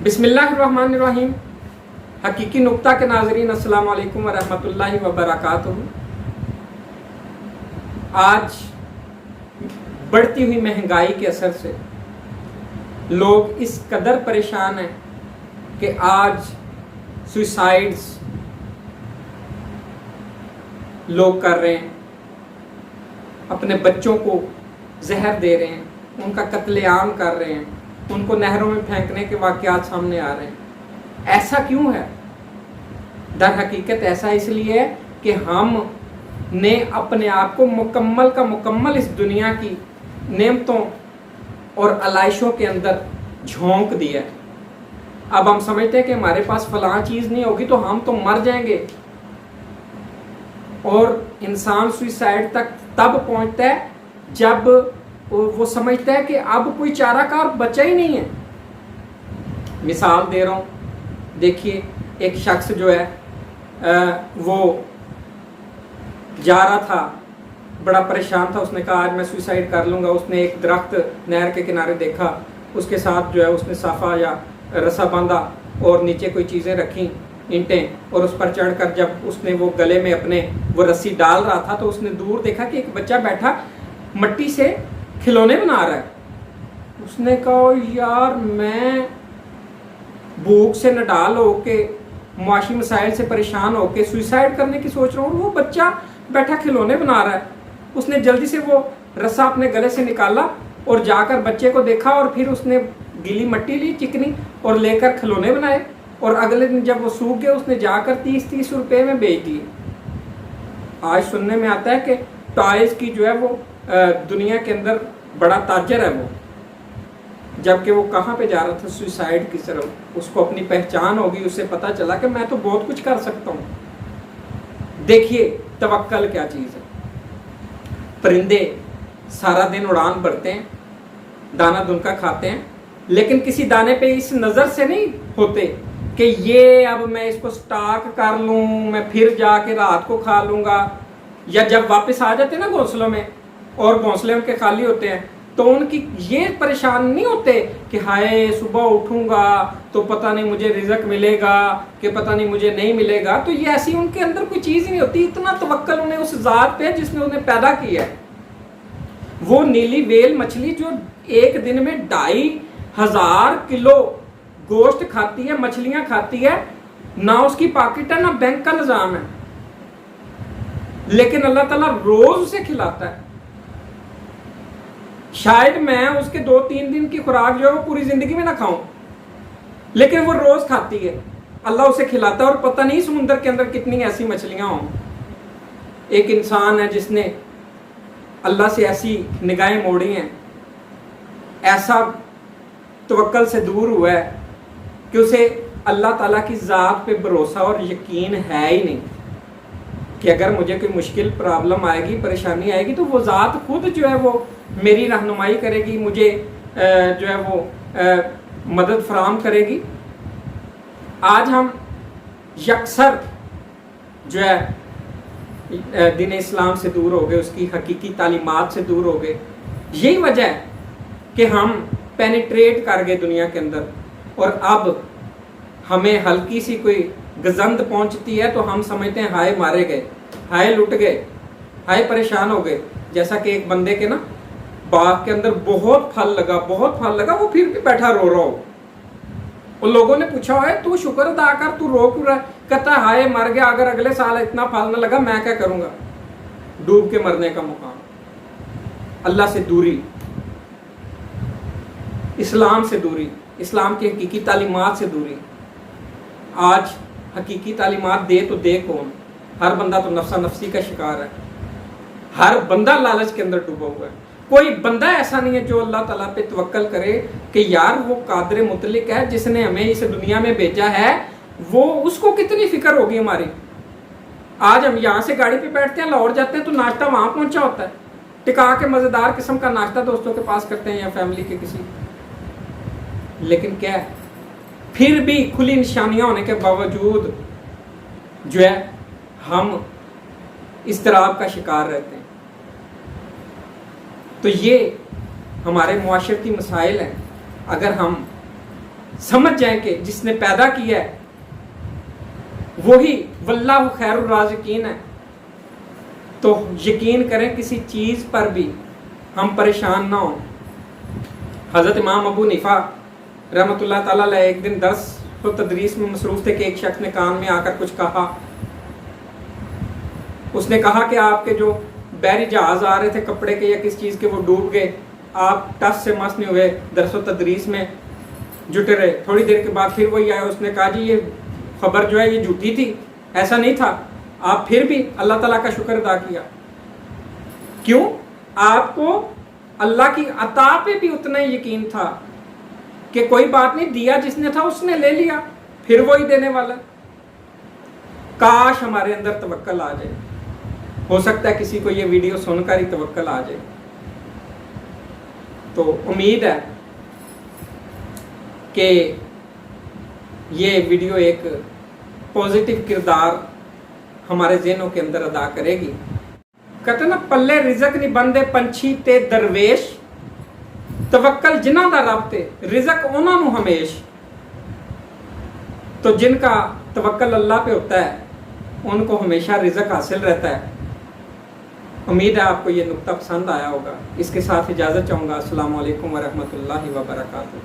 بسم اللہ الرحمن الرحیم۔ حقیقی نقطہ کے ناظرین السلام علیکم ورحمۃ اللہ وبرکاتہ۔ آج بڑھتی ہوئی مہنگائی کے اثر سے لوگ اس قدر پریشان ہیں کہ آج سوئسائڈز لوگ کر رہے ہیں، اپنے بچوں کو زہر دے رہے ہیں، ان کا قتل عام کر رہے ہیں، ان کو نہروں میں پھینکنے کے واقعات سامنے آ رہے ہیں۔ ایسا کیوں ہے؟ در حقیقت ایسا اس لیے ہے کہ ہم نے اپنے آپ کو مکمل کا مکمل اس دنیا کی نعمتوں اور علائشوں کے اندر جھونک دیا ہے۔ اب ہم سمجھتے ہیں کہ ہمارے پاس فلاں چیز نہیں ہوگی تو ہم تو مر جائیں گے، اور انسان سوئسائڈ تک تب پہنچتا ہے جب وہ سمجھتا ہے کہ اب کوئی چارہ کار بچا ہی نہیں ہے۔ مثال دے رہا ہوں، دیکھیے ایک شخص جو ہے وہ جا رہا تھا، بڑا پریشان تھا، اس نے کہا آج میں سوئسائڈ کر لوں گا۔ اس نے ایک درخت نہر کے کنارے دیکھا، اس کے ساتھ جو ہے اس نے صافہ یا رسا باندھا اور نیچے کوئی چیزیں رکھیں، اینٹیں، اور اس پر چڑھ کر جب اس نے وہ گلے میں اپنے وہ رسی ڈال رہا تھا تو اس نے دور دیکھا کہ ایک بچہ بیٹھا مٹی سے کھلونے بنا رہا ہے۔ اس نے کہا یار میں بھوک سے نڈال ہو کے، معاشی مسائل سے پریشان ہو کے سوئسائڈ کرنے کی سوچ رہا ہوں، وہ بچہ بیٹھا کھلونے بنا رہا ہے۔ اس نے جلدی سے وہ رسا اپنے گلے سے نکالا اور جا کر بچے کو دیکھا، اور پھر اس نے گیلی مٹی لی چکنی اور لے کر کھلونے بنائے، اور اگلے دن جب وہ سوکھ گئے اس نے جا کر 30 روپے میں بیچ دیے۔ آج سننے میں آتا ہے کہ ٹوائز کی جو ہے وہ دنیا کے اندر بڑا تاجر ہے وہ، جبکہ وہ کہاں پہ جا رہا تھا؟ سوئسائڈ کی طرف۔ اس کو اپنی پہچان ہوگی، اسے پتا چلا کہ میں تو بہت کچھ کر سکتا ہوں۔ دیکھیے توکل کیا چیز ہے۔ پرندے سارا دن اڑان بھرتے ہیں، دانا دنکا کھاتے ہیں، لیکن کسی دانے پہ اس نظر سے نہیں ہوتے کہ یہ اب میں اس کو سٹاک کر لوں، میں پھر جا کے رات کو کھا لوں گا، یا جب واپس آ جاتے ہیں نا گھونسلوں میں اور گھونسلے ان کے خالی ہوتے ہیں تو ان کی یہ پریشان نہیں ہوتے کہ ہائے صبح اٹھوں گا تو پتہ نہیں مجھے رزق ملے گا کہ پتہ نہیں مجھے نہیں ملے گا۔ تو یہ ایسی ان کے اندر کوئی چیز نہیں ہوتی۔ اتنا توکل انہیں اس ذات پہ جس نے انہیں پیدا کیا ہے۔ وہ نیلی ویل مچھلی جو ایک دن میں 2500 کلو گوشت کھاتی ہے، مچھلیاں کھاتی ہے، نہ اس کی پاکٹ ہے نہ بینک کا نظام ہے، لیکن اللہ تعالیٰ روز اسے کھلاتا ہے۔ شاید میں اس کے 2-3 دن کی خوراک جو ہے وہ پوری زندگی میں نہ کھاؤں، لیکن وہ روز کھاتی ہے، اللہ اسے کھلاتا ہے، اور پتہ نہیں سمندر کے اندر کتنی ایسی مچھلیاں ہوں۔ ایک انسان ہے جس نے اللہ سے ایسی نگاہیں موڑی ہیں، ایسا توکل سے دور ہوا ہے کہ اسے اللہ تعالیٰ کی ذات پہ بھروسہ اور یقین ہے ہی نہیں کہ اگر مجھے کوئی مشکل پرابلم آئے گی، پریشانی آئے گی تو وہ ذات خود جو ہے وہ میری رہنمائی کرے گی، مجھے جو ہے وہ مدد فراہم کرے گی۔ آج ہم یکسر جو ہے دین اسلام سے دور ہو گئے، اس کی حقیقی تعلیمات سے دور ہو گئے۔ یہی وجہ ہے کہ ہم پینیٹریٹ کر گئے دنیا کے اندر، اور اب ہمیں ہلکی سی کوئی گزند پہنچتی ہے تو ہم سمجھتے ہیں ہائے مارے گئے، ہائے لٹ گئے، ہائے پریشان ہو گئے۔ جیسا کہ ایک بندے کے نا باغ کے اندر بہت پھل لگا، وہ پھر بھی بیٹھا رو رہا ہو، اور لوگوں نے پوچھا ہے تو شکر ادا کر، تو رو کیوں رہا ہے؟ کہتا ہے ہائے مر گیا، اگر اگلے سال اتنا پھل نہ لگا میں کیا کروں گا؟ ڈوب کے مرنے کا مقام۔ اللہ سے دوری، اسلام سے دوری، اسلام کی حقیقی تعلیمات سے دوری۔ آج حقیقی تعلیمات دے تو دے کون؟ ہر بندہ تو نفسا نفسی کا شکار ہے، ہر بندہ لالچ کے اندر ڈوبا ہوا ہے۔ کوئی بندہ ایسا نہیں ہے جو اللہ تعالیٰ پہ توکل کرے کہ یار وہ قادر مطلق ہے جس نے ہمیں اس دنیا میں بھیجا ہے، وہ اس کو کتنی فکر ہوگی ہماری۔ آج ہم یہاں سے گاڑی پہ بیٹھتے ہیں، لاہور جاتے ہیں تو ناشتہ وہاں پہنچا ہوتا ہے، ٹکا کے مزیدار قسم کا ناشتہ دوستوں کے پاس کرتے ہیں یا فیملی کے کسی، لیکن کیا ہے پھر بھی کھلی نشانیاں ہونے کے باوجود جو ہے ہم اضطراب کا شکار رہتے ہیں۔ تو یہ ہمارے معاشرتی مسائل ہیں۔ اگر ہم سمجھ جائیں کہ جس نے پیدا کیا ہے وہی واللہ خیر الرازقین ہے، تو یقین کریں کسی چیز پر بھی ہم پریشان نہ ہوں۔ حضرت امام ابو حنیفہ رحمۃ اللہ تعالیٰ علیہ ایک دن درس و تدریس میں مصروف تھے کہ ایک شخص نے کان میں آ کر کچھ کہا۔ اس نے کہا کہ آپ کے جو بحری جہاز آ رہے تھے کپڑے کے یا کس چیز کے وہ ڈوب گئے، آپ ٹس سے مس نہیں ہوئے، درس و تدریس میں جٹے رہے۔ تھوڑی دیر کے بعد پھر وہی آیا، اس نے کہا جی یہ خبر جو ہے یہ جھوٹی تھی، ایسا نہیں تھا۔ آپ پھر بھی اللہ تعالیٰ کا شکر ادا کیا، کیوں؟ آپ کو اللہ کی عطا پہ بھی اتنا ہی یقین تھا کہ کوئی بات نہیں، دیا جس نے تھا اس نے لے لیا، پھر وہی دینے والا۔ کاش ہمارے اندر توکل آ جائے، ہو سکتا ہے کسی کو یہ ویڈیو سن کر ہی توکل آ جائے۔ تو امید ہے کہ یہ ویڈیو ایک پازیٹیو کردار ہمارے ذہنوں کے اندر ادا کرے گی۔ کہتے نا پلے رزق نہیں بندے پنچھی تے درویش، توکل جنہاں دا رب تے رزق انہاں نوں ہمیش۔ تو جن کا توکل اللہ پہ ہوتا ہے ان کو ہمیشہ رزق حاصل رہتا ہے۔ امید ہے آپ کو یہ نقطہ پسند آیا ہوگا۔ اس کے ساتھ اجازت چاہوں گا۔ السلام علیکم ورحمۃ اللہ وبرکاتہ۔